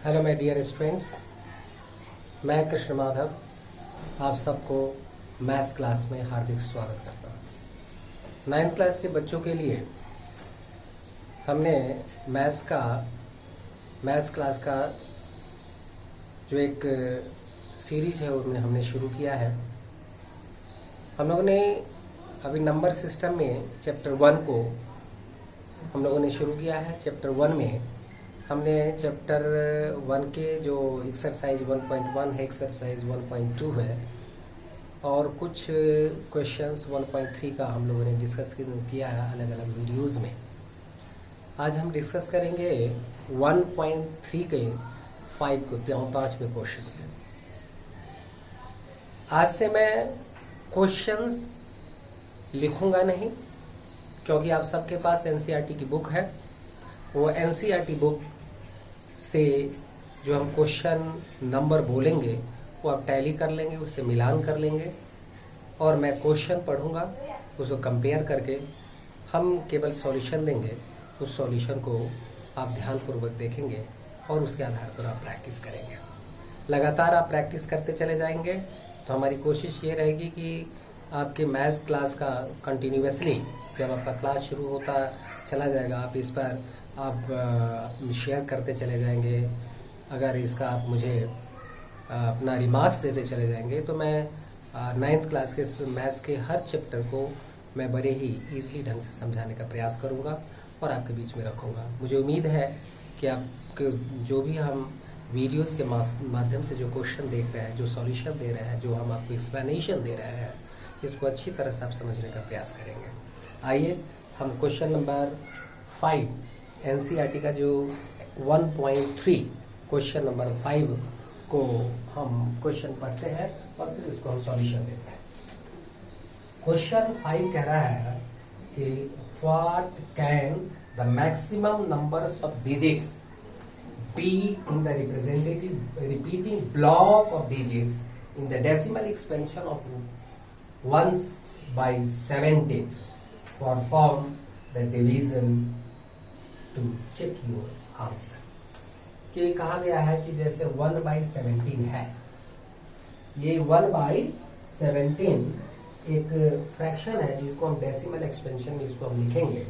Hello my dear students, मैं कृष्ण माधव आप सबको मैथ्स क्लास में हार्दिक स्वागत करता हूँ। 9th क्लास के बच्चों के लिए हमने मैथ्स क्लास का जो एक सीरीज है उनमें हमने शुरू किया है। हम लोगों ने अभी नंबर सिस्टम में चैप्टर 1 को हम लोगों ने शुरू किया है। चैप्टर 1 में हमने चैप्टर 1 के जो एक्सरसाइज 1.1 है, एक्सरसाइज 1.2 है और कुछ क्वेश्चंस 1.3 का हम लोगों ने डिस्कस किया है अलग अलग वीडियोस में। आज हम डिस्कस करेंगे 1.3 के 5वें क्वेश्चन से। आज से मैं क्वेश्चंस लिखूंगा नहीं, क्योंकि आप सबके पास एनसीईआरटी की बुक है। वो एनसीईआरटी बुक से जो हम क्वेश्चन नंबर बोलेंगे वो आप टैली कर लेंगे, उससे मिलान कर लेंगे और मैं क्वेश्चन पढ़ूंगा, उसको कंपेयर करके हम केवल सॉल्यूशन देंगे। उस सॉल्यूशन को आप ध्यानपूर्वक देखेंगे और उसके आधार पर आप प्रैक्टिस करेंगे। लगातार आप प्रैक्टिस करते चले जाएंगे तो हमारी कोशिश ये रहेगी कि आपके मैथ्स क्लास का कंटिन्यूअसली जब आपका क्लास शुरू होता चला जाएगा, आप इस पर आप शेयर करते चले जाएंगे। अगर इसका आप मुझे अपना रिमार्क्स देते चले जाएंगे तो मैं 9th क्लास के मैथ्स के हर चैप्टर को मैं बड़े ही ईजिली ढंग से समझाने का प्रयास करूंगा और आपके बीच में रखूंगा। मुझे उम्मीद है कि आपके जो भी हम वीडियोस के माध्यम से जो क्वेश्चन देख रहे हैं, जो सॉल्यूशन दे रहे हैं, जो हम आपको एक्सप्लेनेशन दे रहे हैं, इसको अच्छी तरह से आप समझने का प्रयास करेंगे। आइए हम क्वेश्चन नंबर 5 एनसीईआरटी का जो 1.3 क्वेश्चन नंबर 5 को हम क्वेश्चन पढ़ते हैं और फिर इसको हम सॉल्यूशन देते हैं। क्वेश्चन 5 कह रहा है कि what can the maximum numbers of digits be in the repeating block of digits in the decimal expansion of 1/17 perform the division to check your answer. कि कहा गया है कि जैसे 1/17 है, ये 1/17 एक फ्रैक्शन है जिसको हम डेसिमल एक्सपेंशन में इसको हम लिखेंगे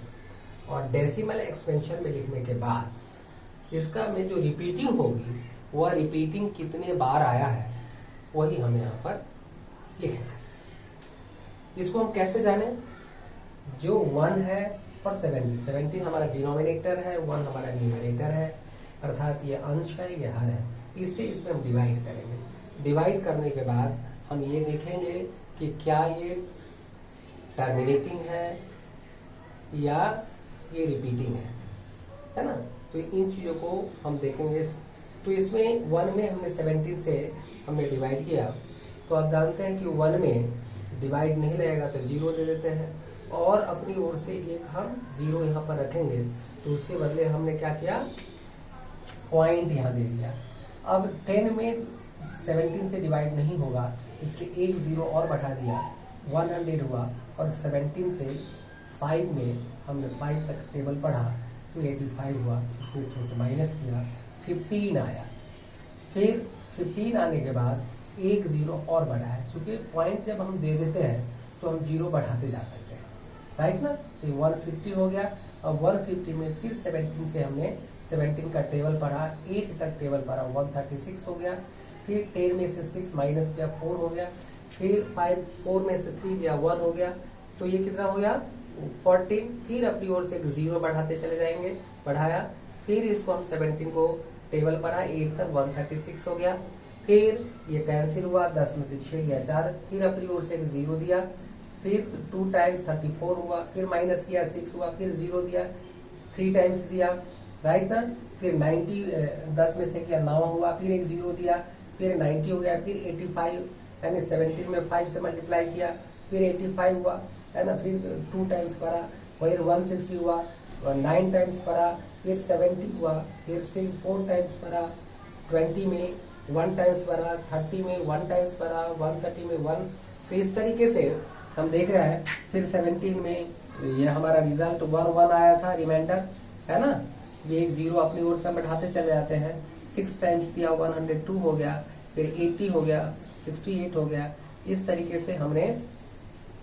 और डेसिमल एक्सपेंशन में लिखने के बाद इसका में जो रिपीटिंग होगी वह रिपीटिंग कितने बार आया है वही हमें यहाँ पर लिखना है। इसको हम कैसे जाने? जो 1 है और 17 हमारा डिनोमिनेटर है, 1 हमारा न्यूमरेटर है, अर्थात ये अंश है, ये हर है। इससे इसमें हम डिवाइड करेंगे। डिवाइड करने के बाद हम ये देखेंगे कि क्या ये टर्मिनेटिंग है या ये रिपीटिंग है ना। तो इन चीजों को हम देखेंगे। तो इसमें 1 में हमने 17 से हमने डिवाइड किया, तो आप जानते हैं कि 1 में डिवाइड नहीं लगेगा तो 0 दे देते हैं और अपनी ओर से एक हम 0 यहाँ पर रखेंगे। तो उसके बदले हमने क्या किया, पॉइंट यहाँ दे दिया। अब 10 में 17 से डिवाइड नहीं होगा, इसलिए एक 0 और बढ़ा दिया, 100 हुआ और 17 से 5 में हमने 5 तक टेबल पढ़ा तो 85 हुआ। उसको इसमें से माइनस किया, 15 आया। फिर 15 आने के बाद एक 0 और बढ़ा है। चूंकि पॉइंट जब हम दे देते हैं तो हम 0 बढ़ाते जा सकते हैं, राइट ना। तो 150 हो गया। अब 150 में फिर 17 से हमने 17 का टेबल पढ़ा, 8 तक टेबल पढ़ा, 136 हो गया। फिर 10 में से 6 माइनस किया, 4 हो गया। फिर 4 में से 3 गया, 1 हो गया। तो ये कितना हो गया, 14। फिर अपनी ओर से 0 बढ़ाते चले जाएंगे, बढ़ाया। फिर इसको हम 17 को टेबल पढ़ा, 8 तक 136 हो गया। फिर ये कैंसिल हुआ, 10 में से 6 गया 4। फिर अपनी ओर से 0 दिया। फिर 2 टाइम्स 34 हुआ। फिर माइनस किया, 6 हुआ। फिर 0 दिया, 3 टाइम्स दिया, राइट ना। फिर 90 10 में से किया 9 हुआ। फिर एक 0 दिया, फिर 90 हो गया। फिर 85 यानी 17 में 5 से मल्टीप्लाई किया, फिर 85 हुआ, है ना। फिर 2 टाइम्स पढ़ा, फिर 160 हुआ, 9 टाइम्स पढ़ा, फिर 70 हुआ। फिर 4 टाइम्स पढ़ा, 20 में 1 टाइम्स पढ़ा, 30 में 1 टाइम्स पढ़ा, 130 में 1। तो इस तरीके से हम देख रहे हैं। फिर 17 में ये हमारा रिजल्ट 1 1 आया था, रिमाइंडर, है ना। ये एक जीरो अपनी ओर से बढ़ाते चले जाते हैं। 6 टाइम्स दिया 102 हो गया, फिर 80 हो गया, 68 हो गया। इस तरीके से हमने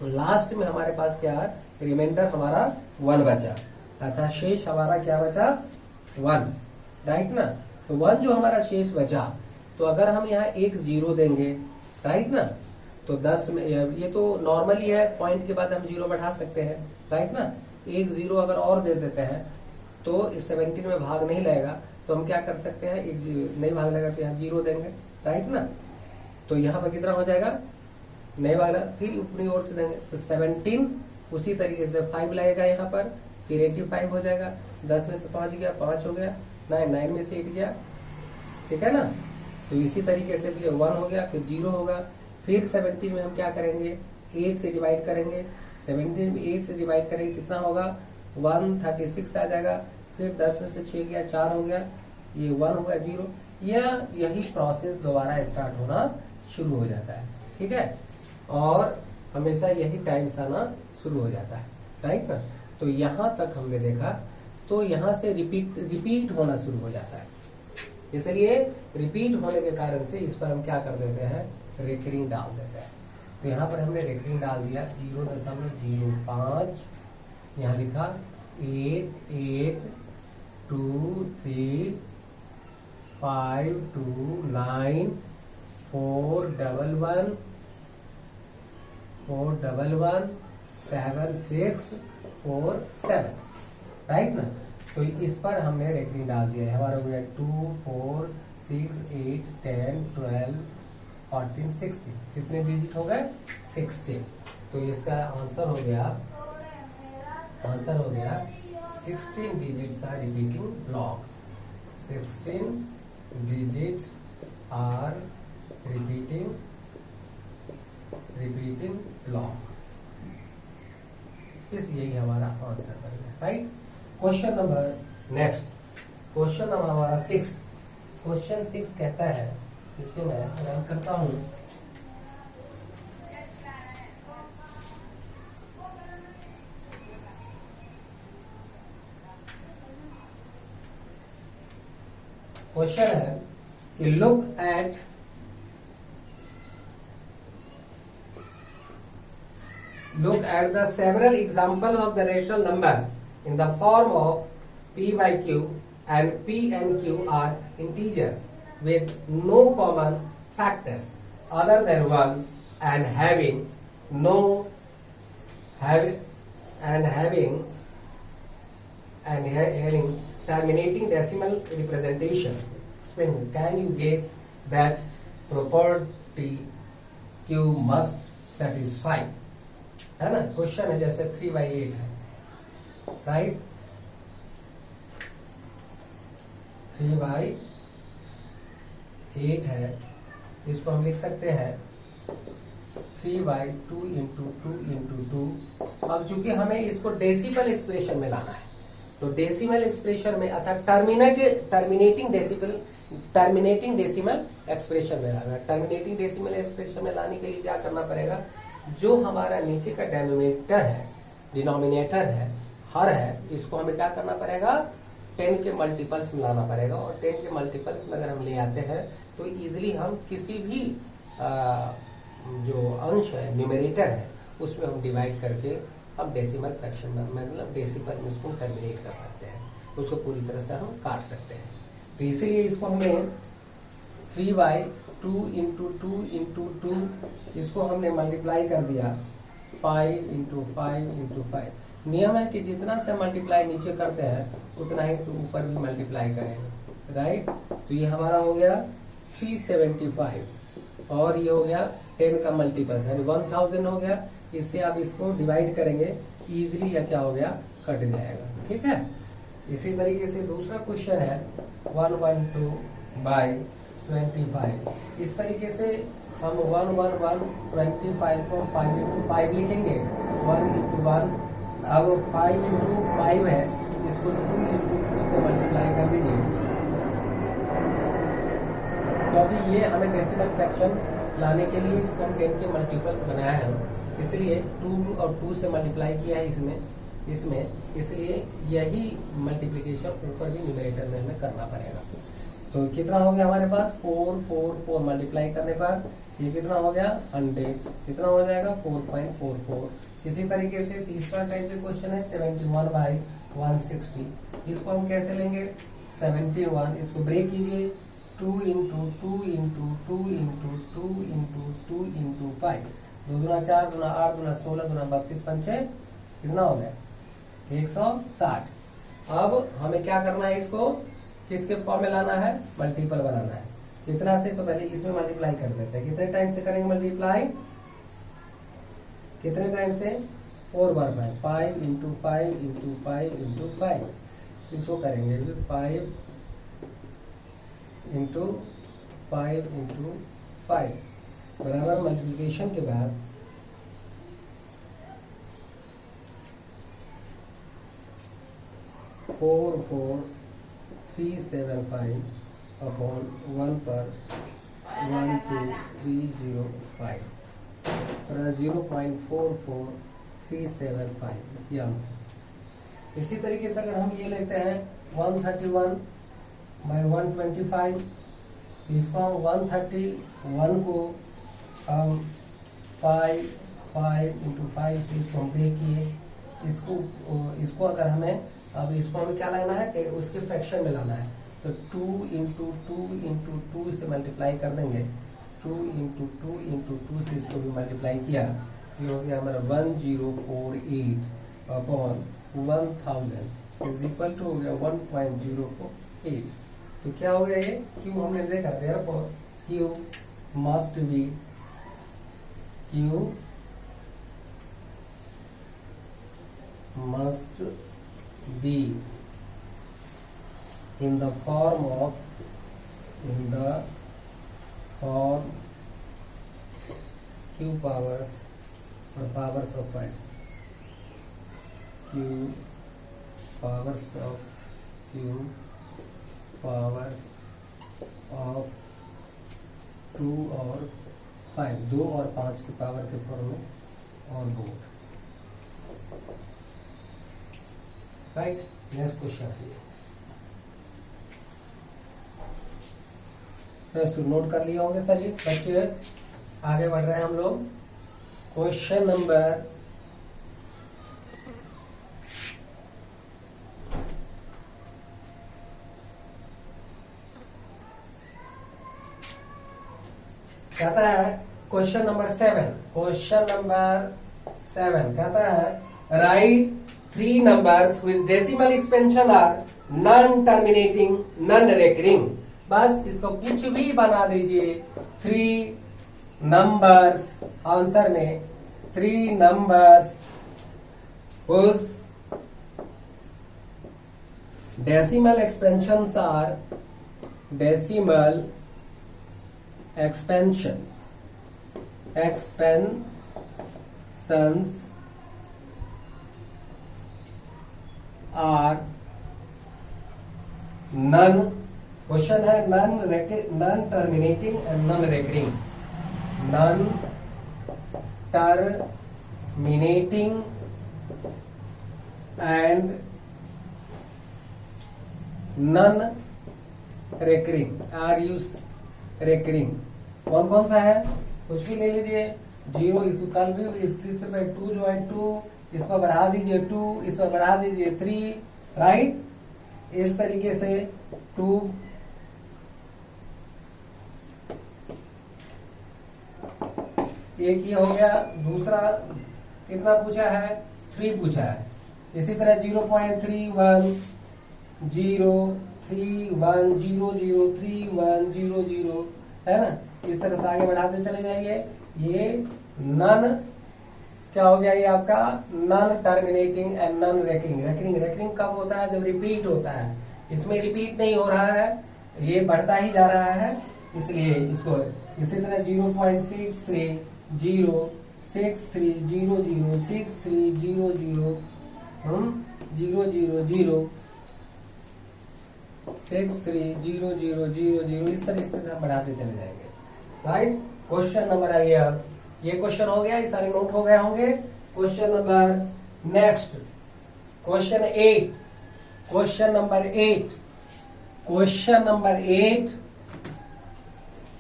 लास्ट में हमारे पास क्या रिमाइंडर हमारा 1 बचा, अर्थात शेष हमारा क्या बचा 1, राइट ना। तो 1 जो हमारा शेष बचा, तो अगर हम यहाँ एक जीरो देंगे, राइट ना, तो 10 में ये तो नॉर्मली है, पॉइंट के बाद हम जीरो बढ़ा सकते हैं, राइट ना। एक जीरो अगर और दे देते हैं तो इस 17 में भाग नहीं लगेगा, तो हम क्या कर सकते हैं, एक नहीं भाग लगेगा तो यहाँ जीरो देंगे, राइट ना। तो यहाँ पर कितना हो जाएगा, नहीं भाग लगा, फिर अपनी ओर से देंगे तो 17, उसी तरीके से 5 लगेगा यहाँ पर, फिर 85 हो जाएगा। 10 में से 5 गया, 5 हो गया, 9 में से 8 गया, ठीक है ना। तो इसी तरीके से भी 1 हो गया, फिर 0 होगा, फिर 17 में हम क्या करेंगे, 8 से डिवाइड करेंगे। 17 में 8 से डिवाइड करेंगे, कितना होगा 136 आ जाएगा। फिर 10 में से 6 गया, 4 हो गया, ये 1 हो गया 0। यही प्रोसेस दोबारा स्टार्ट होना शुरू हो जाता है, ठीक है। और हमेशा यही टाइम्स आना शुरू हो जाता है, राइट ना। तो यहाँ तक हमने देखा, तो यहाँ से रिपीट होना शुरू हो जाता है। इसलिए रिपीट होने के कारण से इस पर हम क्या कर देते हैं, रेकरिंग डाल देते हैं। तो यहाँ पर हमने रेकरिंग डाल दिया 0.05, यहाँ लिखा 8 8 2 3 5 2 9 4 1 1 4 1 1 7 6 4 7, राइट ना। तो इस पर हमने रेकरिंग डाल दिया है, हमारा हो गया 2 4 6 8 10 12 14 16, कितने डिजिट हो गए 16। तो इसका आंसर हो गया 16 digits are repeating blocks, 16 digits are repeating block. इस यही हमारा आंसर बनेगा, right. Question number next, question number हमारा 6। क्वेश्चन 6 कहता है, इसको मैं रन करता हूं। क्वेश्चन है कि look at the several examples of the rational numbers in the form of p by q, and p and q are integers with no common factors other than 1 and having terminating decimal representations. Can you guess that property q must satisfy? है ना। Question है जैसे 3/8 है, right, 3/8 है, इसको हम लिख सकते हैं 3/2 × 2 × 2। अब चूंकि हमें इसको डेसिमल एक्सप्रेशन में लाना है, तो डेसिमल एक्सप्रेशन में अर्थात टर्मिनेटिंग डेसिमल एक्सप्रेशन में लाना है। टर्मिनेटिंग डेसिमल एक्सप्रेशन में लाने के लिए क्या करना पड़ेगा, जो हमारा नीचे का डिनोमिनेटर है, हर है, इसको हमें क्या करना पड़ेगा, 10 के मल्टीपल्स में लाना पड़ेगा। और 10 के मल्टीपल्स में अगर हम ले आते हैं तो इजीली हम किसी भी जो अंश है, न्यूमरेटर है, उसमें हम डिवाइड करके हम डेसिमल फ्रैक्शन में, मतलब डेसिमल में उसको टर्मिनेट कर सकते हैं, उसको पूरी तरह से हम काट सकते हैं। तो इसीलिए इसको हमें 3/2 × 2 × 2, इसको हमने मल्टीप्लाई कर दिया 5 × 5 × 5। नियम है कि जितना से मल्टीप्लाई नीचे करते हैं उतना ही से ऊपर भी मल्टीप्लाई करेंगे, राइट। तो ये हमारा हो गया 375 और ये हो गया 10 का मल्टीपल यानी 1000 हो गया। इससे आप इसको डिवाइड करेंगे इजीली, या क्या हो गया, कट जाएगा, ठीक है। इसी तरीके से दूसरा क्वेश्चन है 112/25। इस तरीके से हम 111/25 को 5 × 5 लिखेंगे, 1 × 1। अब 5 × 5 है, इसको 2 × 2 से मल्टीप्लाई कर दीजिए, क्योंकि ये हमें डेसिमल फ्रैक्शन लाने के लिए इसको हम 10 के मल्टीपल्स बनाया है, इसलिए 2 और 2 से मल्टीप्लाई किया है इसमें। इसमें, इसलिए यही मल्टीप्लीकेशन ऊपर भी न्यूमरेटर में हमें करना पड़ेगा। तो कितना हो गया हमारे पास 4 4 4 मल्टीप्लाई करने पर ये कितना हो गया 100, कितना हो जाएगा 4.44। इसी तरीके से तीसरा टाइप के क्वेश्चन है 71/160। इसको हम कैसे लेंगे 71, इसको ब्रेक कीजिए 2 into 2 into 2 into 2 into 2 into 5, 2 दूना 4 दूना 8 दूना 16 दूना 32 पंचे कितना हो गया 160। अब हमें क्या करना है, इसको किसके फॉर्म में लाना है, मल्टीपल बनाना है। कितना से, तो पहले इसमें मल्टीप्लाई कर देते हैं। कितने टाइम से करेंगे मल्टीप्लाई, कितने टाइम से 4 बार 5 इंटू 5 इंटू 5 इंटू 5। इसको करेंगे 5 इंटू 5 इंटू 5 बराबर मल्टीप्लिकेशन के बाद 44375 अपॉन 1 पर 12305 0.44375 ये आंसर। इसी तरीके से अगर हम ये लेते हैं 131/125, इसको हम 131 को हम 5 इंटू 5 से इसको हम ब्रेक किए। इसको अगर हमें, अब इसको हमें क्या लाना है, उसके फ्रैक्शन में लाना है। तो 2 इंटू 2 इंटू 2 से मल्टीप्लाई कर देंगे, 2 इंटू 2 इंटू 2 से इसको भी मल्टीप्लाई किया, ये हो गया हमारा 1048 अपॉन 1000 इज इक्वल टू हो गया 1.048। तो क्या हो गया ये क्यू हमने देखा, therefore Q must be in the form q powers or powers of 5, q powers of 2 और 5, 2 और 5 के पावर के फॉर्म में और बोथ। राइट, नेक्स्ट क्वेश्चन है, नोट कर लिए होंगे सर। ये बच्चे आगे बढ़ रहे हैं हम लोग। क्वेश्चन नंबर कहता है क्वेश्चन नंबर 7 कहता है right 3 numbers whose decimal expansion are non terminating non recurring। बस इसको कुछ भी बना दीजिए। 3 numbers आंसर में 3 numbers whose decimal expansions are expansions are none, question है non terminating and non recurring, non terminating and non recurring, are use recurring. कौन कौन सा है, कुछ भी ले लीजिए। 0 कल भी इस 2 जो है 2, इस पर बढ़ा दीजिए 2, इस पर बढ़ा दीजिए 3, राइट। इस तरीके से 2 एक ये हो गया। दूसरा कितना पूछा है, 3 पूछा है। इसी तरह 0.31 0 3 1 0 0 3 1 0 0 है ना। इस तरह से आगे बढ़ाते चले जाइए। ये नन क्या हो गया, ये आपका non terminating and non recurring. Recurring कब होता है, जब रिपीट होता है। इसमें रिपीट नहीं हो रहा है, ये बढ़ता ही जा रहा है, इसलिए इसको। इसी तरह 0.63 0 6 3 0 0 6 3 0 0 0 0 0 6 3 0 0 0 0 इस तरह से हम बढ़ाते चले जाएंगे, राइट। क्वेश्चन नंबर आई है, ये क्वेश्चन हो गया, ये सारे नोट हो गए होंगे। Question number next question 8, question number 8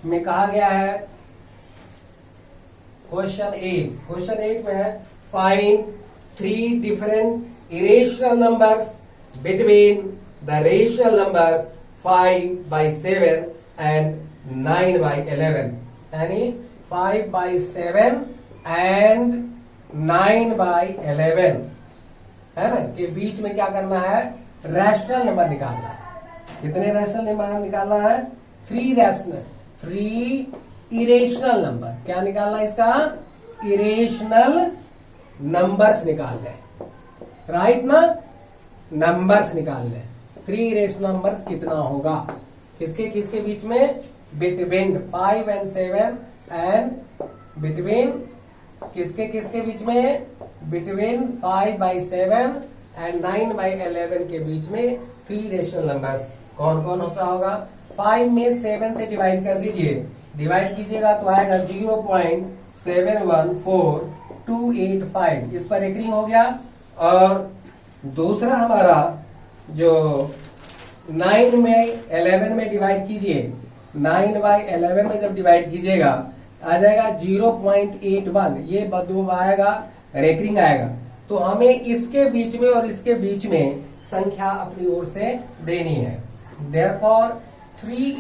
में कहा गया है, क्वेश्चन 8 में है find 3 different irrational numbers between the rational numbers 5/7 and 9/11, यानी 5/7 एंड 9/11 है ना, के बीच में क्या करना है, रैशनल नंबर निकालना है। कितने रैशनल नंबर निकालना है, 3 इरेशनल नंबर। क्या निकालना है इसका, इरेशनल नंबर्स निकालना है, राइट ना, नंबर्स निकालना है। 3 इरेशनल नंबर्स कितना होगा, किसके किसके बीच में, बिटवीन 5 and 7 एंड बिटवीन किसके किसके बीच में, बिटवीन 5/7 एंड 9/11 के बीच में 3 रेशनल नंबर्स कौन कौन सा होगा। 5 में 7 से डिवाइड कर दीजिए, डिवाइड कीजिएगा तो आएगा 0.714285, इस पर एक रिंग हो गया। और दूसरा हमारा जो 9 में 11 में डिवाइड कीजिए, 9/11 में जब डिवाइड कीजिएगा आ जाएगा 0.81, ये दो आएगा, रेकरिंग आएगा। तो हमें इसके बीच में और इसके बीच में संख्या अपनी ओर से देनी है। Therefore 3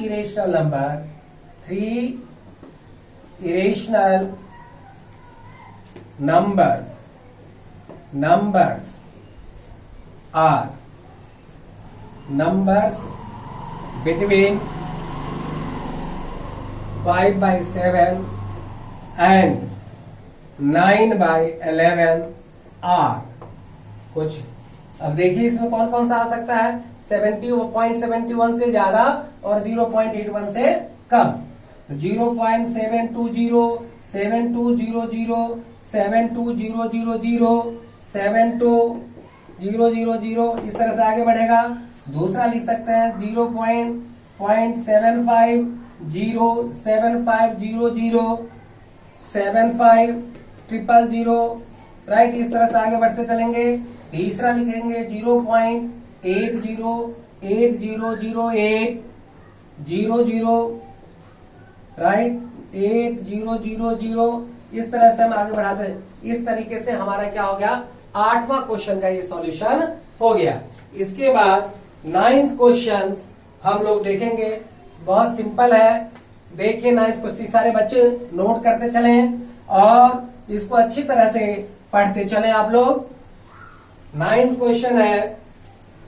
irrational numbers are numbers between 5/7 and 9/11 are कुछ। अब देखिए इसमें कौन कौन सा आ सकता है, 70.71 से ज्यादा और 0.81 से कम। 0.720, 7200, 72000, 72000, इस तरह से आगे बढ़ेगा। दूसरा लिख सकते हैं 0.75, 0.7500, 7500, राइट, इस तरह से आगे बढ़ते चलेंगे। तीसरा लिखेंगे 0.808008 00, राइट, 8000, इस तरह से हम आगे बढ़ाते हैं। इस तरीके से हमारा क्या हो गया, 8वां क्वेश्चन का ये सॉल्यूशन हो गया। इसके बाद 9th क्वेश्चन हम लोग देखेंगे, बहुत सिंपल है। देखिए 9th क्वेश्चन, सारे बच्चे नोट करते चले और इसको अच्छी तरह से पढ़ते चले आप लोग। 9th क्वेश्चन है,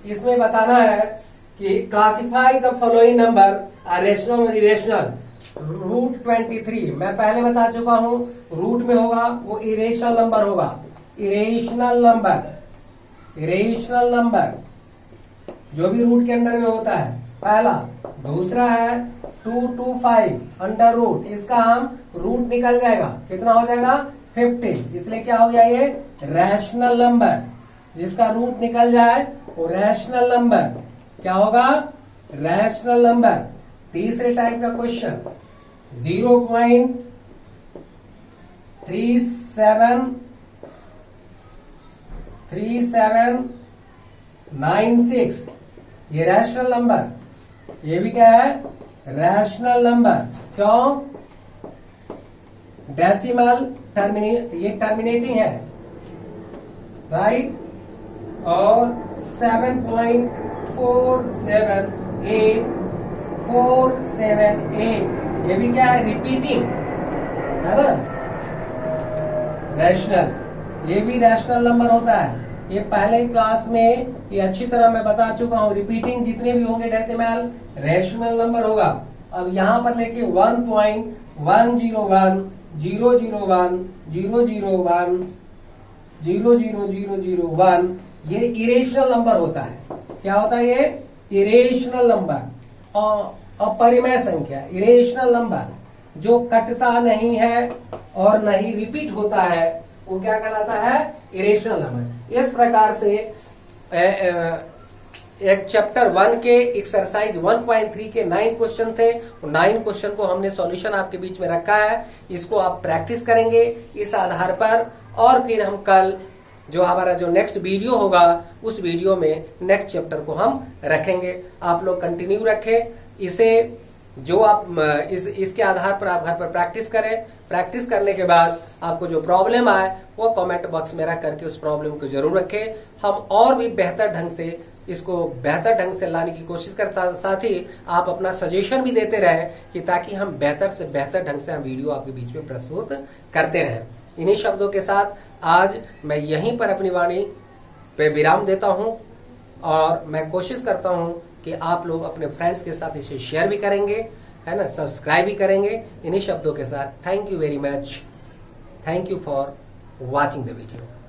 इसमें बताना है कि classify the following numbers are rational और इरेशनल। रूट 23 मैं पहले बता चुका हूं, रूट में होगा वो इरेशनल नंबर होगा। इरेशनल नंबर जो भी रूट के अंदर में होता है, पहला। दूसरा है 225 अंडर रूट, इसका हम रूट निकल जाएगा, कितना हो जाएगा 15, इसलिए क्या हो गया ये रैशनल नंबर। जिसका रूट निकल जाए वो रैशनल नंबर क्या होगा, रैशनल नंबर। तीसरे टाइप का क्वेश्चन 0.3796, ये रैशनल नंबर, ये भी क्या है रैशनल नंबर। क्यों, डेसिमल ये टर्मिनेटिंग है, राइट। और 7.478478, ये भी क्या है रिपीटिंग है ना, रैशनल, ये भी रैशनल नंबर होता है। ये पहले ही क्लास में ये अच्छी तरह मैं बता चुका हूं, रिपीटिंग जितने भी होंगे डेसिमल रैशनल नंबर होगा। अब यहां पर लेके 1.101 001 001 00001, ये इरेशनल नंबर होता है। क्या होता है ये इरेशनल नंबर, अपरिमेय संख्या, इरेशनल नंबर जो कटता नहीं है और नहीं रिपीट होता है, वो क्या कहलाता है इरेशनल नंबर। इस प्रकार से एक चैप्टर 1 के एक्सरसाइज 1.3 के 9 क्वेश्चन थे। 9 क्वेश्चन को हमने सॉल्यूशन आपके बीच में रखा है, इसको आप प्रैक्टिस करेंगे इस आधार पर। और फिर हम कल जो हमारा जो नेक्स्ट वीडियो होगा उस वीडियो में नेक्स्ट चैप्टर को हम रखेंगे। आप लोग कंटिन्यू रखें इसे, जो आप इसके आधार पर आप घर पर प्रैक्टिस करें। प्रैक्टिस करने के बाद आपको जो प्रॉब्लम आए वो कमेंट बॉक्स में रख करके उस प्रॉब्लम को जरूर रखें। हम और भी बेहतर ढंग से इसको बेहतर ढंग से लाने की कोशिश करता, साथ ही आप अपना सजेशन भी देते रहे कि ताकि हम बेहतर से बेहतर ढंग से हम वीडियो आपके बीच में प्रस्तुत करते रहें। इन्हीं शब्दों के साथ आज मैं यहीं पर अपनी वाणी पे विराम देता हूं और मैं कोशिश करता हूं कि आप लोग अपने फ्रेंड्स के साथ इसे शेयर भी करेंगे, है ना, सब्सक्राइब भी करेंगे। इन्हीं शब्दों के साथ thank you very much, thank you for watching the video.